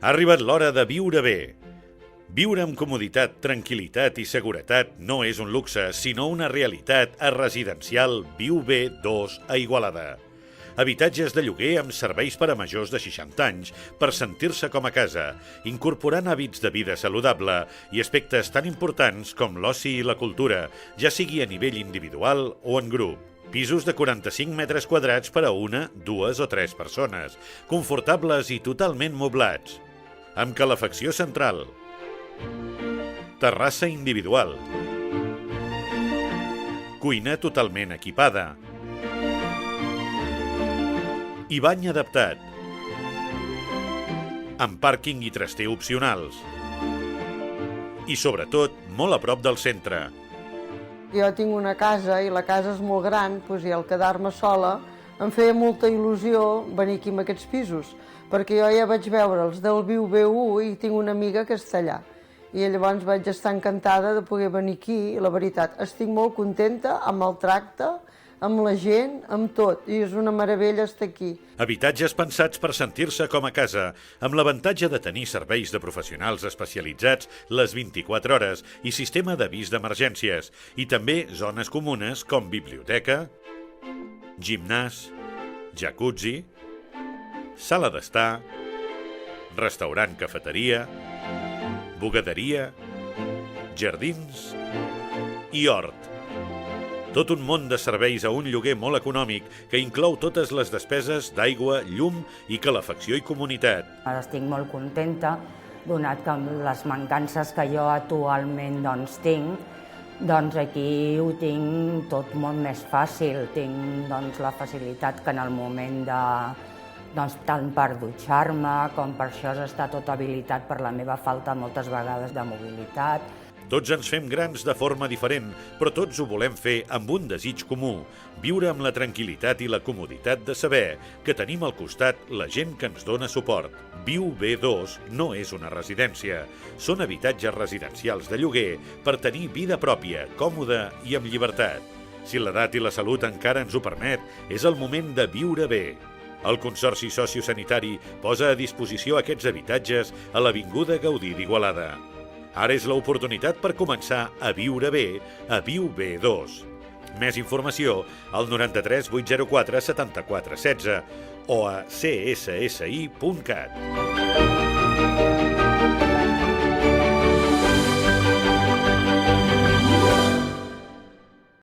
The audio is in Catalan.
Ha arribat l'hora de viure bé. Viure amb comoditat, tranquil·litat i seguretat no és un luxe, sinó una realitat a Residencial Viu Bé 2 a Igualada. Habitatges de lloguer amb serveis per a majors de 60 anys per sentir-se com a casa, incorporant hàbits de vida saludable i aspectes tan importants com l'oci i la cultura, ja sigui a nivell individual o en grup. Pisos de 45 metres quadrats per a una, dues o tres persones, confortables i totalment moblats, amb calefacció central, terrassa individual, cuina totalment equipada i bany adaptat, amb pàrquing i traster opcionals i, sobretot, molt a prop del centre. Jo tinc una casa i la casa és molt gran, i al quedar-me sola em feia molta il·lusió venir aquí a aquests pisos, perquè jo ja vaig veure els del Viu Bé1 i tinc una amiga que està allà. I llavors vaig estar encantada de poder venir aquí i la veritat, estic molt contenta amb el tracte, amb la gent, amb tot, i és una meravella estar aquí. Habitatges pensats per sentir-se com a casa, amb l'avantatge de tenir serveis de professionals especialitzats les 24 hores i sistema d'avís d'emergències, i també zones comunes com biblioteca, gimnàs, jacuzzi, sala d'estar, restaurant-cafeteria, bugaderia, jardins i hort. Tot un món de serveis a un lloguer molt econòmic que inclou totes les despeses d'aigua, llum i calefacció i comunitat. Estic molt contenta, donat que les mancances que jo actualment tinc, aquí ho tinc tot molt més fàcil. Tinc la facilitat que en el moment tant per dutxar-me com per això està tot habilitat per la meva falta moltes vegades de mobilitat. Tots ens fem grans de forma diferent, però tots ho volem fer amb un desig comú, viure amb la tranquil·litat i la comoditat de saber que tenim al costat la gent que ens dona suport. Viu Bé 2 no és una residència, són habitatges residencials de lloguer per tenir vida pròpia, còmoda i amb llibertat. Si l'edat i la salut encara ens ho permet, és el moment de viure bé. El Consorci Sociosanitari posa a disposició aquests habitatges a l'Avinguda Gaudí d'Igualada. Ara és l'oportunitat per començar a viure bé a Viu Bé 2. Més informació al 93 804 74 16 o a cssi.cat.